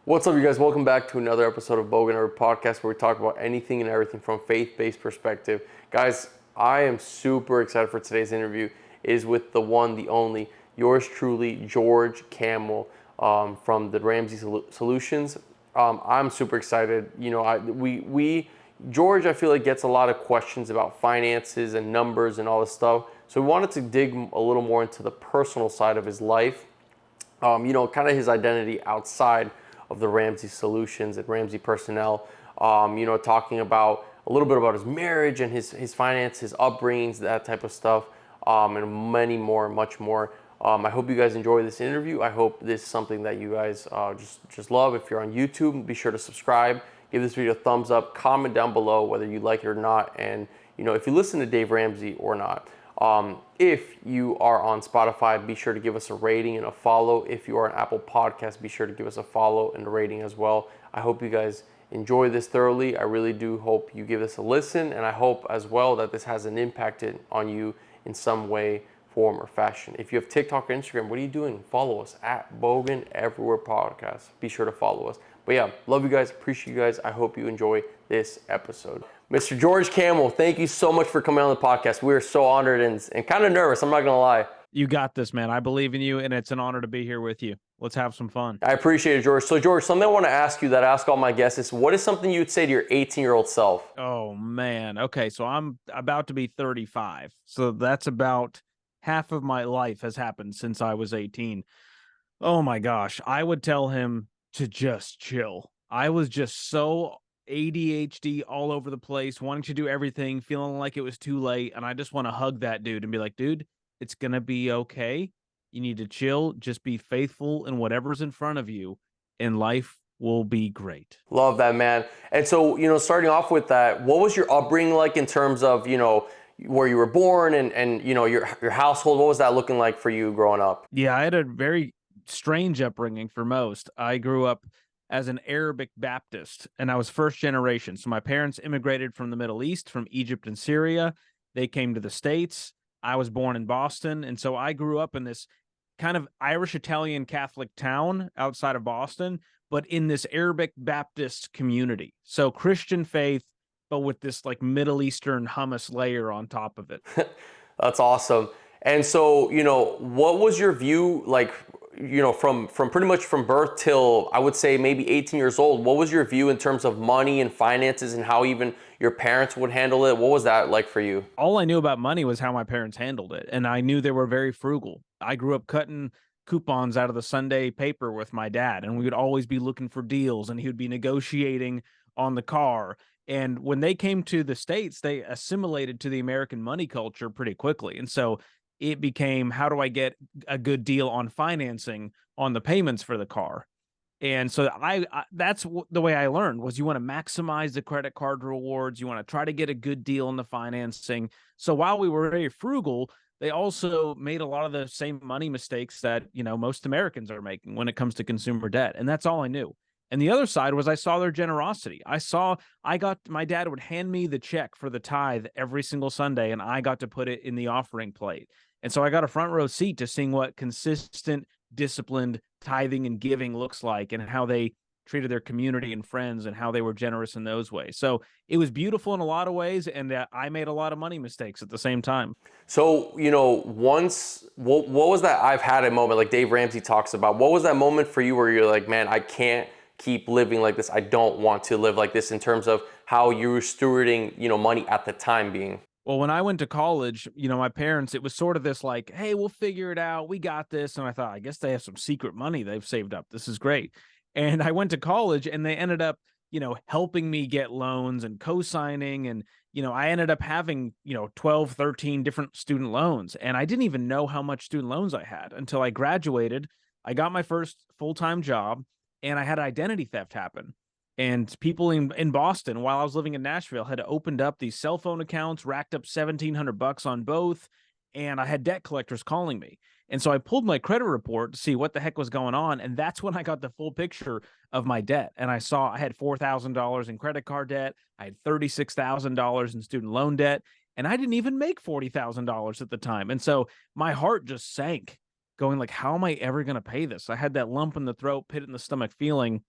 What's up, you guys? Welcome back to another episode of Bogan, our podcast where we talk about anything and everything from faith-based perspective. Guys, I am super excited for today's interview. It is with the one, the only, yours truly, George Kamel from the Ramsey Solutions. I'm super excited. You know, George, I feel like gets a lot of questions about finances and numbers and all this stuff. So we wanted to dig a little more into the personal side of his life. Kind of his identity outside of the Ramsey Solutions and Ramsey Personnel, talking about a little bit about his marriage and his finance, his upbringings, that type of stuff, and many more, much more. I hope you guys enjoy this interview. I hope this is something that you guys just love. If you're on YouTube, be sure to subscribe, give this video a thumbs up, comment down below whether you like it or not, and if you listen to Dave Ramsey or not. If you are on Spotify, be sure to give us a rating and a follow. If you are on Apple Podcasts, be sure to give us a follow and a rating as well. I hope you guys enjoy this thoroughly. I really do hope you give this a listen, and I hope as well that this has an impact on you in some way, form, or fashion. If you have TikTok or Instagram, what are you doing? Follow us at Bogan Everywhere Podcast. Be sure to follow us. But yeah, love you guys, appreciate you guys. I hope you enjoy this episode. Mr. George Kamel, thank you so much for coming on the podcast. We are so honored and kind of nervous, I'm not going to lie. You got this, man. I believe in you, and it's an honor to be here with you. Let's have some fun. I appreciate it, George. So, George, something I want to ask you that I ask all my guests is, what is something you would say to your 18-year-old self? Oh, man. Okay, so I'm about to be 35. So that's about half of my life has happened since I was 18. Oh, my gosh. I would tell him to just chill. I was just so ADHD all over the place, wanting to do everything, feeling like it was too late. And I just want to hug that dude and be like, dude, it's going to be okay. You need to chill. Just be faithful in whatever's in front of you, and life will be great. Love that, man. And so, starting off with that, what was your upbringing like in terms of, where you were born and your household? What was that looking like for you growing up? Yeah, I had a very strange upbringing for most. I grew up as an Arabic Baptist, and I was first generation. So my parents immigrated from the Middle East, from Egypt and Syria. They came to the States. I was born in Boston, and so I grew up in this kind of Irish Italian Catholic town outside of Boston, but in this Arabic Baptist community. So Christian faith, but with this like Middle Eastern hummus layer on top of it. That's awesome. And so, what was your view like, from pretty much from birth till I would say maybe 18 years old? What was your view in terms of money and finances and how even your parents would handle it? What was that like for you? All I knew about money was how my parents handled it. And I knew they were very frugal. I grew up cutting coupons out of the Sunday paper with my dad, and we would always be looking for deals, and he would be negotiating on the car. And when they came to the States, they assimilated to the American money culture pretty quickly. And so it became, how do I get a good deal on financing on the payments for the car? And so that's the way I learned was you want to maximize the credit card rewards. You want to try to get a good deal on the financing. So while we were very frugal, they also made a lot of the same money mistakes that, most Americans are making when it comes to consumer debt. And that's all I knew. And the other side was I saw their generosity. My dad would hand me the check for the tithe every single Sunday, and I got to put it in the offering plate. And so I got a front row seat to seeing what consistent, disciplined tithing and giving looks like, and how they treated their community and friends, and how they were generous in those ways. So it was beautiful in a lot of ways, and I made a lot of money mistakes at the same time. So, what was that I've had a moment like Dave Ramsey talks about? What was that moment for you where you're like, man, I can't keep living like this. I don't want to live like this, in terms of how you were stewarding, money at the time being? Well, when I went to college, my parents, it was sort of this like, hey, we'll figure it out. We got this. And I thought, I guess they have some secret money they've saved up. This is great. And I went to college, and they ended up, helping me get loans and co-signing. And, I ended up having, 12, 13 different student loans. And I didn't even know how much student loans I had until I graduated. I got my first full-time job, and I had identity theft happen. And people in Boston, while I was living in Nashville, had opened up these cell phone accounts, racked up $1,700 on both, and I had debt collectors calling me. And so I pulled my credit report to see what the heck was going on, and that's when I got the full picture of my debt. And I saw I had $4,000 in credit card debt, I had $36,000 in student loan debt, and I didn't even make $40,000 at the time. And so my heart just sank, going like, how am I ever going to pay this? I had that lump in the throat, pit in the stomach feeling.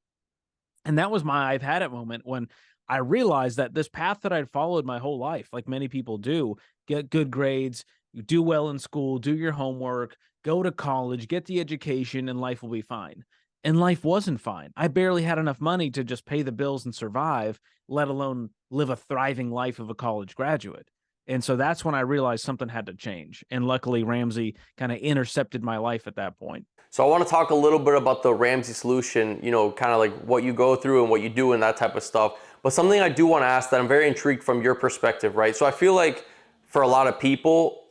And that was my I've had it moment when I realized that this path that I'd followed my whole life, like many people do, get good grades, you do well in school, do your homework, go to college, get the education, and life will be fine. And life wasn't fine. I barely had enough money to just pay the bills and survive, let alone live a thriving life of a college graduate. And so that's when I realized something had to change. And luckily, Ramsey kind of intercepted my life at that point. So I want to talk a little bit about the Ramsey Solution, kind of like what you go through and what you do and that type of stuff. But something I do want to ask that I'm very intrigued from your perspective, right? So I feel like for a lot of people,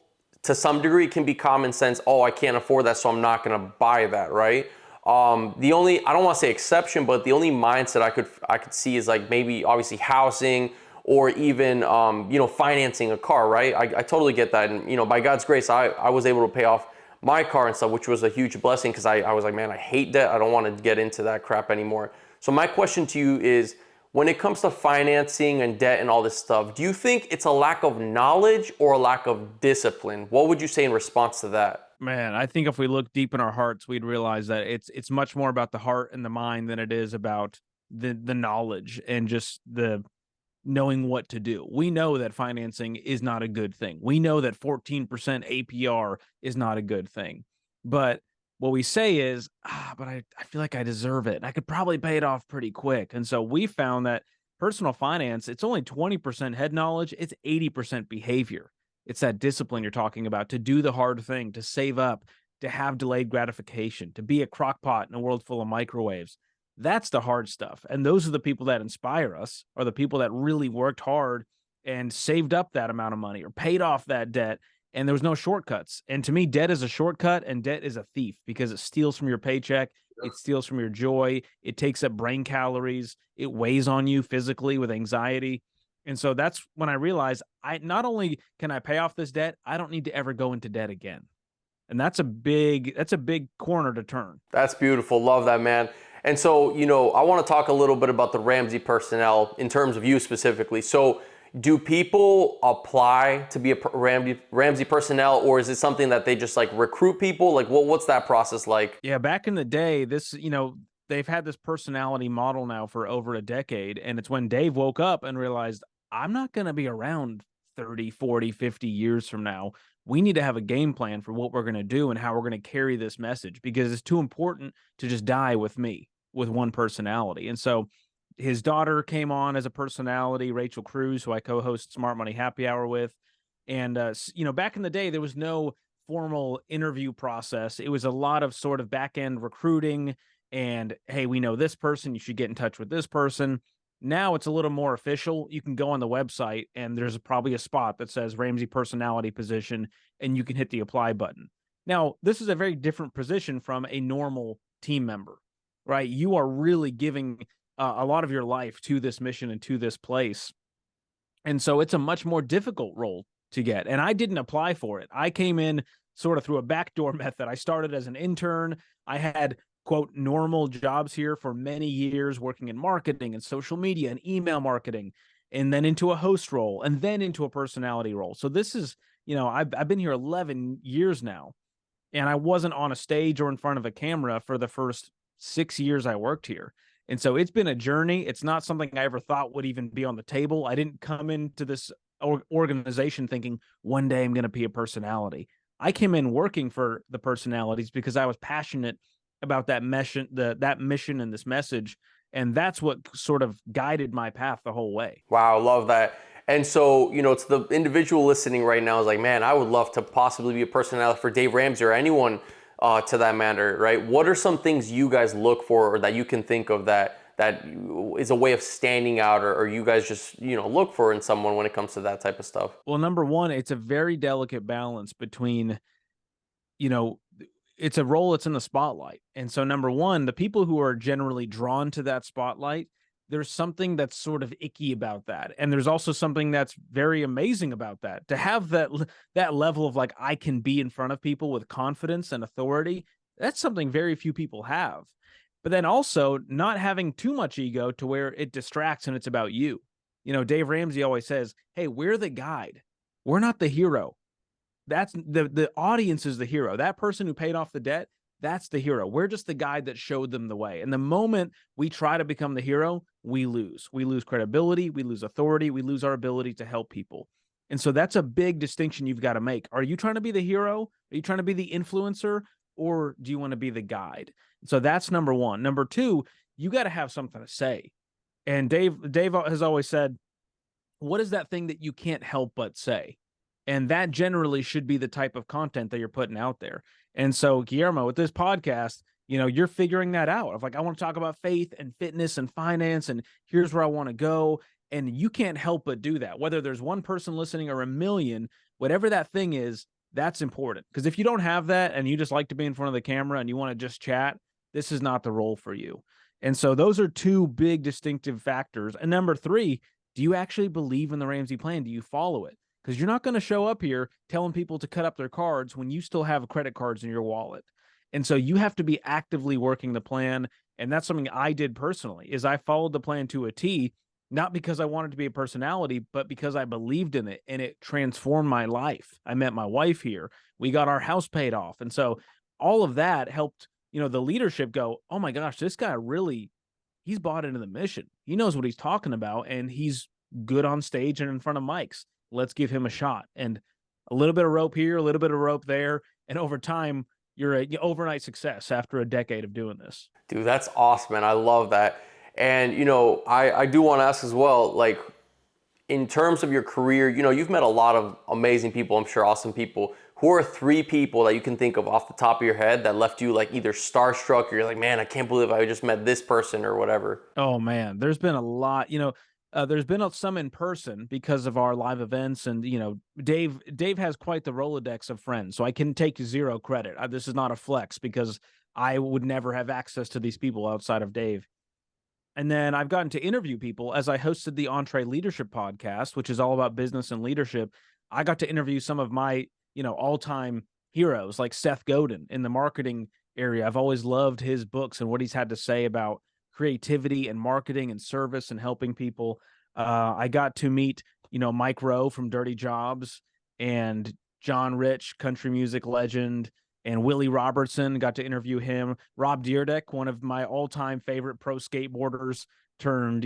to some degree, it can be common sense. Oh, I can't afford that, so I'm not going to buy that, right? The only, I don't want to say exception, but the only mindset I could see is like maybe obviously housing or even financing a car, right? I totally get that, and by God's grace, I was able to pay off my car and stuff, which was a huge blessing because I was like, man, I hate debt. I don't want to get into that crap anymore. So my question to you is, when it comes to financing and debt and all this stuff, do you think it's a lack of knowledge or a lack of discipline? What would you say in response to that? Man, I think if we look deep in our hearts, we'd realize that it's much more about the heart and the mind than it is about the knowledge and just the knowing what to do. We know that financing is not a good thing. We know that 14% APR is not a good thing. But what we say is, but I feel like I deserve it. I could probably pay it off pretty quick. And so we found that personal finance, it's only 20% head knowledge, it's 80% behavior. It's that discipline you're talking about, to do the hard thing, to save up, to have delayed gratification, to be a crock pot in a world full of microwaves. That's the hard stuff. And those are the people that inspire us, are the people that really worked hard and saved up that amount of money or paid off that debt. And there was no shortcuts. And to me, debt is a shortcut and debt is a thief because it steals from your paycheck. It steals from your joy. It takes up brain calories. It weighs on you physically with anxiety. And so that's when I realized I not only can I pay off this debt, I don't need to ever go into debt again. And that's a big corner to turn. That's beautiful. Love that, man. And so, I want to talk a little bit about the Ramsey personnel in terms of you specifically. So, do people apply to be a Ramsey personnel, or is it something that they just like recruit people? Like, what's that process like? Yeah, back in the day, they've had this personality model now for over a decade. And it's when Dave woke up and realized, I'm not going to be around 30, 40, 50 years from now. We need to have a game plan for what we're going to do and how we're going to carry this message because it's too important to just die with me, with one personality. And so his daughter came on as a personality, Rachel Cruz, who I co-host Smart Money Happy Hour with. And, back in the day, there was no formal interview process. It was a lot of sort of back-end recruiting and, hey, we know this person, you should get in touch with this person. Now it's a little more official. You can go on the website and there's probably a spot that says Ramsey personality position and you can hit the apply button. Now, this is a very different position from a normal team member, right? You are really giving a lot of your life to this mission and to this place. And so it's a much more difficult role to get. And I didn't apply for it. I came in sort of through a backdoor method. I started as an intern. I had, quote, normal jobs here for many years, working in marketing and social media and email marketing, and then into a host role and then into a personality role. So this is, I've been here 11 years now, and I wasn't on a stage or in front of a camera for the first 6 years I worked here. And so it's been a journey. It's not something I ever thought would even be on the table. I didn't come into this organization thinking one day I'm going to be a personality. I came in working for the personalities because I was passionate about that mission, that mission and this message. And that's what sort of guided my path the whole way. Wow, love that. And so, it's the individual listening right now is like, man, I would love to possibly be a personality for Dave Ramsey or anyone to that matter, right? What are some things you guys look for or that you can think of that is a way of standing out or you guys just, look for in someone when it comes to that type of stuff? Well, number one, it's a very delicate balance between, it's a role that's in the spotlight. And so number one, the people who are generally drawn to that spotlight, there's something that's sort of icky about that. And there's also something that's very amazing about that. To have that level of like, I can be in front of people with confidence and authority, that's something very few people have. But then also not having too much ego to where it distracts and it's about you. Dave Ramsey always says, hey, we're the guide. We're not the hero. That's the audience is the hero. That person who paid off the debt, that's the hero. We're just the guy that showed them the way. And the moment we try to become the hero, we lose. We lose credibility, we lose authority, we lose our ability to help people. And so that's a big distinction you've got to make. Are you trying to be the hero? Are you trying to be the influencer? Or do you want to be the guide? So that's number one. Number two, you got to have something to say. And Dave has always said, what is that thing that you can't help but say? And that generally should be the type of content that you're putting out there. And so, Guillermo, with this podcast, you're figuring that out of like, I want to talk about faith and fitness and finance, and here's where I want to go. And you can't help but do that. Whether there's one person listening or a million, whatever that thing is, that's important. Because if you don't have that and you just like to be in front of the camera and you want to just chat, this is not the role for you. And so those are two big distinctive factors. And number three, do you actually believe in the Ramsey plan? Do you follow it? Because you're not going to show up here telling people to cut up their cards when you still have credit cards in your wallet. And so you have to be actively working the plan. And that's something I did personally, is I followed the plan to a T, not because I wanted to be a personality, but because I believed in it and it transformed my life. I met my wife here. We got our house paid off. And so all of that helped, the leadership go, oh my gosh, this guy really, he's bought into the mission. He knows what he's talking about, and he's good on stage and in front of mics. Let's give him a shot. And a little bit of rope here, a little bit of rope there. And over time, you're an overnight success after a decade of doing this. Dude, that's awesome, man. I love that. And, I do want to ask as well, like, in terms of your career, you've met a lot of amazing people, I'm sure awesome people. Who are 3 people that you can think of off the top of your head that left you like either starstruck or you're like, man, I can't believe I just met this person or whatever? Oh man, there's been a lot, there's been some in person because of our live events. And, Dave has quite the Rolodex of friends. So I can take 0 credit. This is not a flex because I would never have access to these people outside of Dave. And then I've gotten to interview people as I hosted the Entree Leadership podcast, which is all about business and leadership. I got to interview some of my, all-time heroes like Seth Godin in the marketing area. I've always loved his books and what he's had to say about creativity and marketing and service and helping people. I got to meet, Mike Rowe from Dirty Jobs and John Rich, country music legend, and Willie Robertson. Got to interview him. Rob Dyrdek, one of my all-time favorite pro skateboarders turned,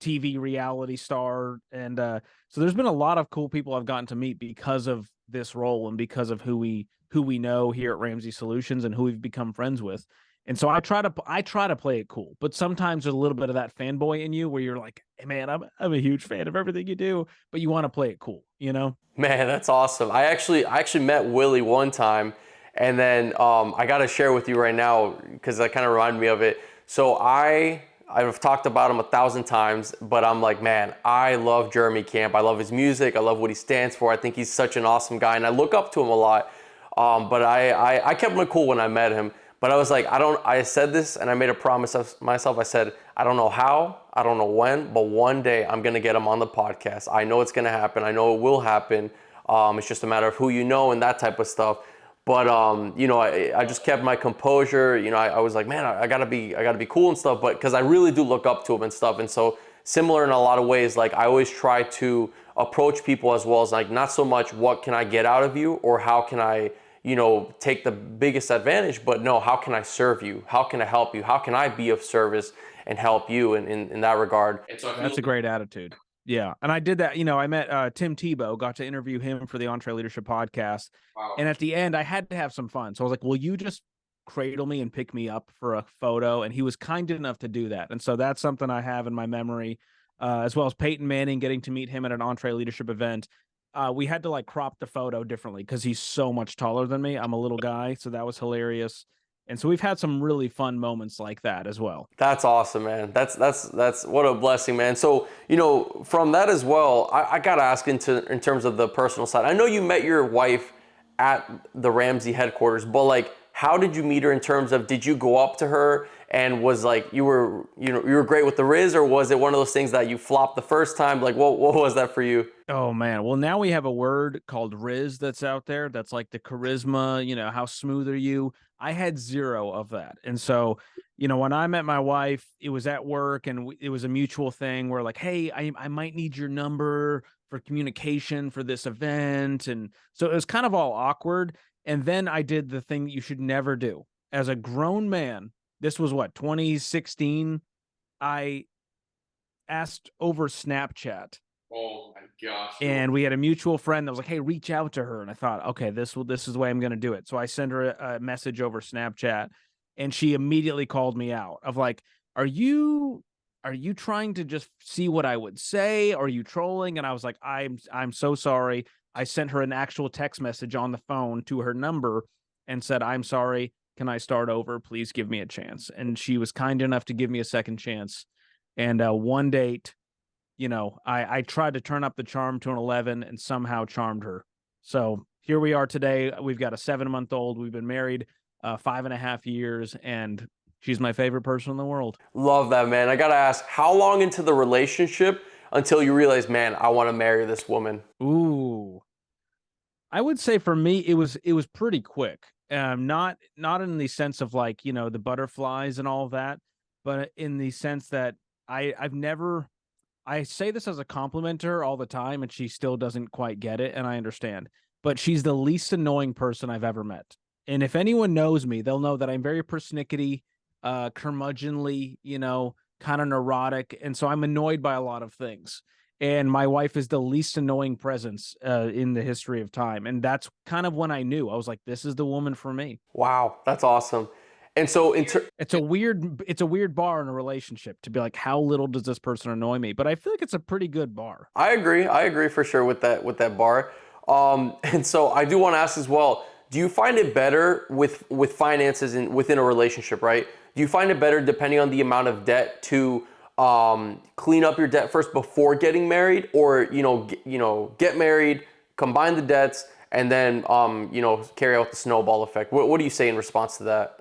TV reality star. And so there's been a lot of cool people I've gotten to meet because of this role and because of who we know here at Ramsey Solutions and who we've become friends with. And so I try to play it cool, but sometimes there's a little bit of that fanboy in you where you're like, hey man, I'm a huge fan of everything you do, but you want to play it cool, Man, that's awesome. I actually met Willie one time, and then I got to share with you right now because that kind of reminded me of it. So I've talked about him 1,000 times, but I'm like, man, I love Jeremy Camp. I love his music. I love what he stands for. I think he's such an awesome guy, and I look up to him a lot. But I kept him cool when I met him. But I was like, I said this and I made a promise of myself. I said, I don't know how, I don't know when, but one day I'm going to get him on the podcast. I know it's going to happen. I know it will happen. It's just a matter of who you know and that type of stuff. But, I just kept my composure. I was like, man, I gotta be cool and stuff, but because I really do look up to him and stuff. And so similar in a lot of ways, like I always try to approach people as well as like, not so much what can I get out of you or how can I, take the biggest advantage, but no, how can I serve you? How can I help you? How can I be of service and help you in that regard? And so that's a great attitude. Yeah. And I did that, I met Tim Tebow, got to interview him for the Entree Leadership podcast. Wow. And at the end, I had to have some fun. So I was like, will you just cradle me and pick me up for a photo? And he was kind enough to do that. And so that's something I have in my memory, as well as Peyton Manning, getting to meet him at an Entree Leadership event. We had to like crop the photo differently because he's so much taller than me. I'm a little guy. So that was hilarious. And so we've had some really fun moments like that as well. That's awesome, man. That's what a blessing, man. So, from that as well, I got to ask in terms of the personal side. I know you met your wife at the Ramsey headquarters, but like, how did you meet her in terms of, did you go up to her and was like, you were great with the Riz, or was it one of those things that you flopped the first time? Like, what was that for you? Oh man. Well, now we have a word called Riz that's out there. That's like the charisma, how smooth are you? I had 0 of that. And so, when I met my wife, it was at work and it was a mutual thing where like, hey, I might need your number for communication for this event. And so it was kind of all awkward. And then I did the thing that you should never do. as a grown man, this was what, 2016, I asked over Snapchat. Oh my gosh. And we had a mutual friend that was like, "Hey, reach out to her." And I thought, okay, this is the way I'm going to do it. So I sent her a message over Snapchat, and she immediately called me out of like, "Are you trying to just see what I would say? Are you trolling?" And I was like, I'm so sorry." I sent her an actual text message on the phone to her number and said, "I'm sorry. Can I start over? Please give me a chance." And she was kind enough to give me a second chance. And one date, I tried to turn up the charm to an 11 and somehow charmed her. So here we are today. We've got a 7-month-old. We've been married 5.5 years, and she's my favorite person in the world. Love that, man. I gotta ask, how long into the relationship until you realize, man, I want to marry this woman? Ooh, I would say for me it was pretty quick. Not in the sense of like, the butterflies and all of that, but in the sense that I've never I say this as a compliment to her all the time, and she still doesn't quite get it, and I understand. But she's the least annoying person I've ever met. And if anyone knows me, they'll know that I'm very persnickety, curmudgeonly, kind of neurotic, and so I'm annoyed by a lot of things. And my wife is the least annoying presence in the history of time, and that's kind of when I knew. I was like, "This is the woman for me." Wow, that's awesome. And so, It's a weird bar in a relationship to be like, how little does this person annoy me? But I feel like it's a pretty good bar. I agree. I agree for sure with that bar. And so I do want to ask as well. Do you find it better with finances within a relationship, right? Do you find it better depending on the amount of debt to clean up your debt first before getting married, or get married, combine the debts, and then carry out the snowball effect? What do you say in response to that?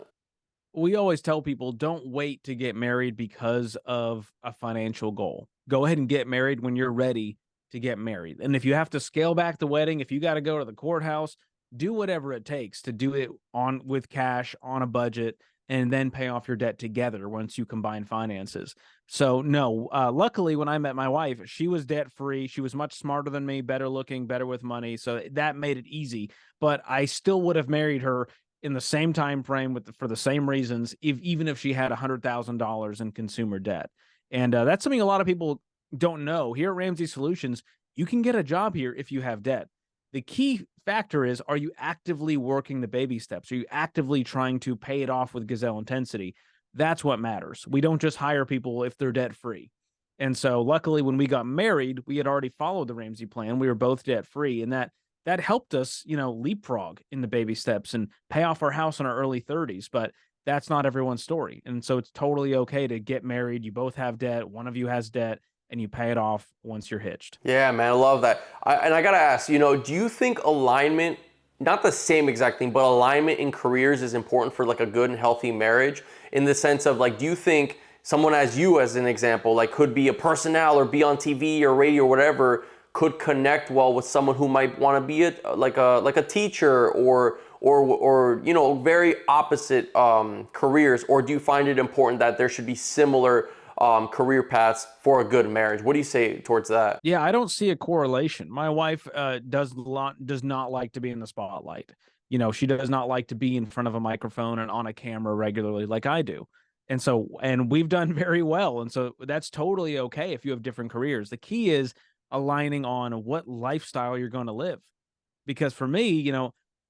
We always tell people, don't wait to get married because of a financial goal. Go ahead and get married when you're ready to get married. And if you have to scale back the wedding, if you got to go to the courthouse, do whatever it takes to do it on with cash on a budget, and then pay off your debt together once you combine finances. So no, luckily when I met my wife, she was debt free. She was much smarter than me, better looking, better with money. So that made it easy. But I still would have married her in the same time frame for the same reasons, even if she had $100,000 in consumer debt. And that's something a lot of people don't know. Here at Ramsey Solutions, you can get a job here if you have debt. The key factor is, are you actively working the baby steps? Are you actively trying to pay it off with gazelle intensity? That's what matters. We don't just hire people if they're debt free. And so luckily when we got married, we had already followed the Ramsey plan. We were both debt free, and that helped us, leapfrog in the baby steps and pay off our house in our early 30s. But that's not everyone's story. And so it's totally okay to get married. You both have debt. One of you has debt, and you pay it off once you're hitched. Yeah, man, I love that. And I gotta ask, do you think alignment, not the same exact thing, but alignment in careers is important for like a good and healthy marriage? In the sense of like, do you think someone as you, as an example, like could be a personnel or be on TV or radio or whatever, could connect well with someone who might want to be like a teacher or very opposite careers? Or do you find it important that there should be similar career paths for a good marriage? What do you say towards that? Yeah, I don't see a correlation. My wife does not like to be in the spotlight. She does not like to be in front of a microphone and on a camera regularly like I do. And we've done very well. And so that's totally okay if you have different careers. The key is aligning on what lifestyle you're going to live. Because for me,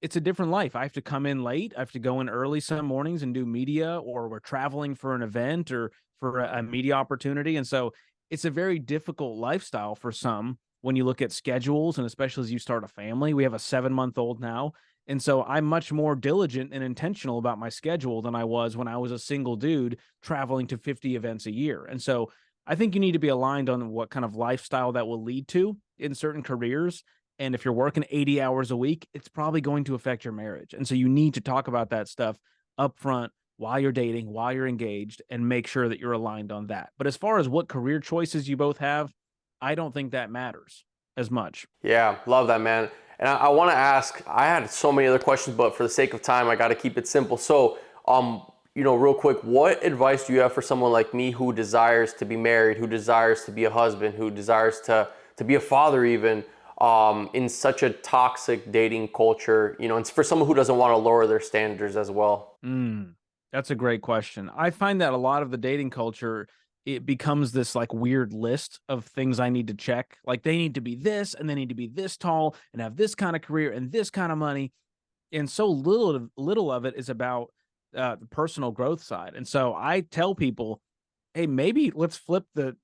it's a different life. I have to come in late. I have to go in early some mornings and do media, or we're traveling for an event or for a media opportunity. And so it's a very difficult lifestyle for some when you look at schedules, and especially as you start a family. We have a 7-month-old now. And so I'm much more diligent and intentional about my schedule than I was when I was a single dude traveling to 50 events a year. And so I think you need to be aligned on what kind of lifestyle that will lead to in certain careers. And if you're working 80 hours a week, it's probably going to affect your marriage. And so you need to talk about that stuff up front while you're dating, while you're engaged, and make sure that you're aligned on that. But as far as what career choices you both have, I don't think that matters as much. Yeah, love that, man. And I want to ask, I had so many other questions, but for the sake of time, I got to keep it simple. So, real quick, what advice do you have for someone like me who desires to be married, who desires to be a husband, who desires to be a father even, in such a toxic dating culture, and for someone who doesn't want to lower their standards as well? Mm, that's a great question. I find that a lot of the dating culture, it becomes this like weird list of things I need to check. Like they need to be this and they need to be this tall and have this kind of career and this kind of money. And so little of it is about the personal growth side. And so I tell people, hey, maybe let's flip the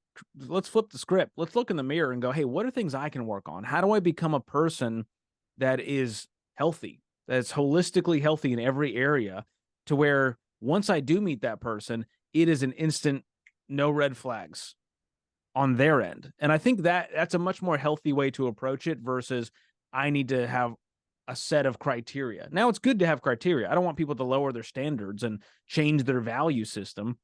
script. Let's look in the mirror and go, hey, what are things I can work on? How do I become a person that is healthy, that's holistically healthy in every area, to where once I do meet that person, it is an instant no red flags on their end. And I think that that's a much more healthy way to approach it versus I need to have a set of criteria. Now it's good to have criteria. I don't want people to lower their standards and change their value system.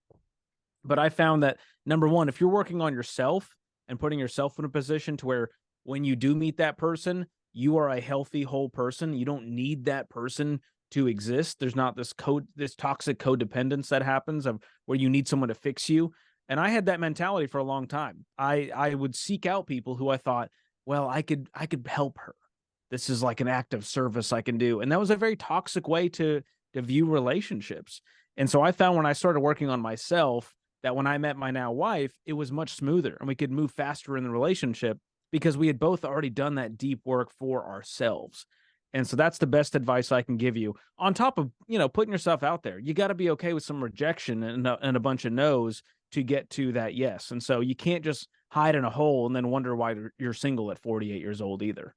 But I found that number one, if you're working on yourself and putting yourself in a position to where when you do meet that person, you are a healthy whole person. You don't need that person to exist. There's not this toxic codependence that happens of where you need someone to fix you. And I had that mentality for a long time. I would seek out people who I thought, well, I could help her. This is like an act of service I can do. And that was a very toxic way to view relationships. And so I found when I started working on myself that when I met my now wife, it was much smoother and we could move faster in the relationship because we had both already done that deep work for ourselves. And so that's the best advice I can give you. On top of, putting yourself out there, you got to be okay with some rejection and a bunch of no's to get to that yes. And so you can't just hide in a hole and then wonder why you're single at 48 years old either.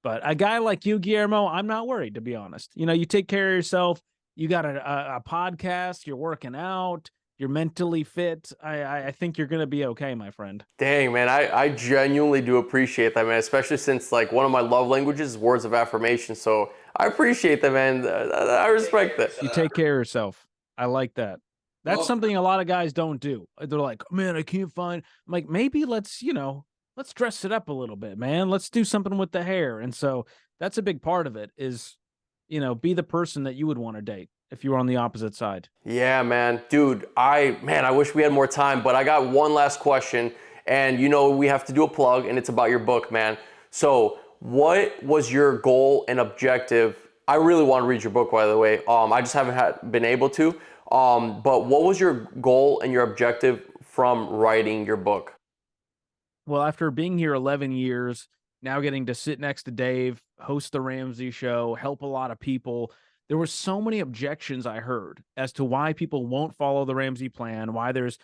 But a guy like you, Guillermo, I'm not worried, to be honest. You take care of yourself. You got a podcast. You're working out. You're mentally fit. I think you're going to be okay, my friend. Dang, man, I genuinely do appreciate that, man, especially since like one of my love languages is words of affirmation. So I appreciate that, man. I respect that. You take care of yourself. I like that. That's something a lot of guys don't do. They're like, man, I can't find. I'm like, maybe let's dress it up a little bit, man. Let's do something with the hair. And so that's a big part of it is, be the person that you would want to date if you were on the opposite side. Yeah, man. Dude, I wish we had more time, but I got one last question. And we have to do a plug, and it's about your book, man. So what was your goal and objective? I really want to read your book, by the way. I just haven't been able to. But what was your goal and your objective from writing your book? Well, after being here 11 years, now getting to sit next to Dave, host the Ramsey show, help a lot of people, there were so many objections I heard as to why people won't follow the Ramsey plan, why there's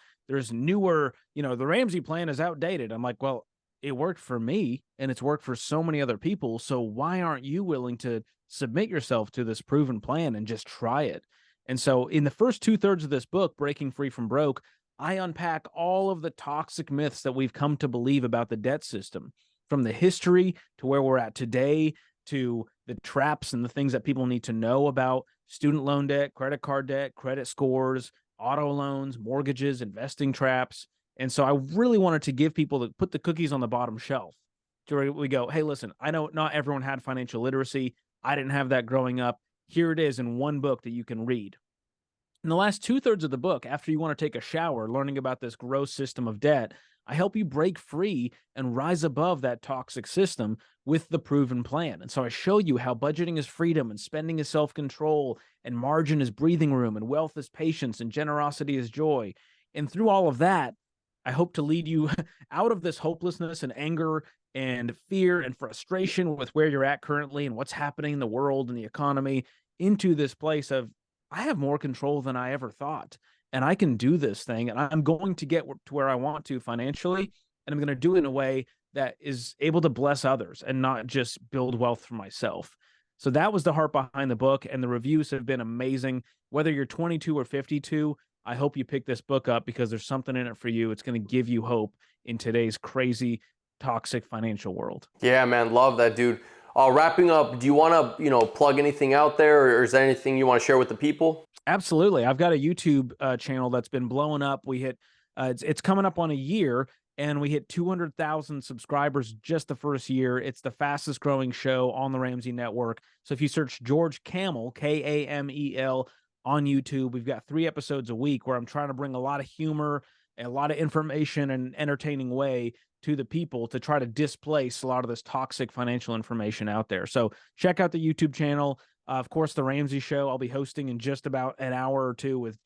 newer, the Ramsey plan is outdated. I'm like, well, it worked for me and it's worked for so many other people. So why aren't you willing to submit yourself to this proven plan and just try it? And so in the first 2/3 of this book, Breaking Free from Broke, I unpack all of the toxic myths that we've come to believe about the debt system, from the history to where we're at today, to the traps and the things that people need to know about student loan debt, credit card debt, credit scores, auto loans, mortgages, investing traps. And so I really wanted to give people to put the cookies on the bottom shelf to where we go, hey, listen, I know not everyone had financial literacy. I didn't have that growing up. Here it is in one book that you can read. In the last 2/3 of the book, after you want to take a shower, learning about this gross system of debt, I help you break free and rise above that toxic system with the proven plan. And so I show you how budgeting is freedom and spending is self-control and margin is breathing room and wealth is patience and generosity is joy. And through all of that, I hope to lead you out of this hopelessness and anger and fear and frustration with where you're at currently and what's happening in the world and the economy into this place of I have more control than I ever thought. And I can do this thing. And I'm going to get to where I want to financially. And I'm going to do it in a way that is able to bless others and not just build wealth for myself. So that was the heart behind the book. And the reviews have been amazing. Whether you're 22 or 52, I hope you pick this book up because there's something in it for you. It's going to give you hope in today's crazy, toxic financial world. Yeah, man. Love that, dude. Wrapping up, do you want to, plug anything out there, or is there anything you want to share with the people? Absolutely. I've got a YouTube channel that's been blowing up. We hit, it's coming up on a year, and we hit 200,000 subscribers just the first year. It's the fastest growing show on the Ramsey Network. So if you search George Kamel, Kamel, on YouTube, we've got 3 episodes a week where I'm trying to bring a lot of humor, a lot of information and entertaining way to the people to try to displace a lot of this toxic financial information out there. So check out the YouTube channel. Of course, the Ramsey Show I'll be hosting in just about an hour or two with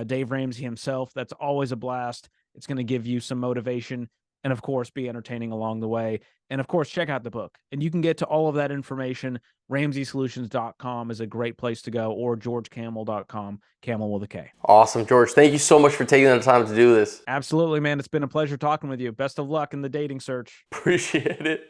Dave Ramsey himself. That's always a blast. It's going to give you some motivation and, of course, be entertaining along the way. And, of course, check out the book. And you can get to all of that information. RamseySolutions.com is a great place to go, or GeorgeKamel.com, Camel with a K. Awesome, George. Thank you so much for taking the time to do this. Absolutely, man. It's been a pleasure talking with you. Best of luck in the dating search. Appreciate it.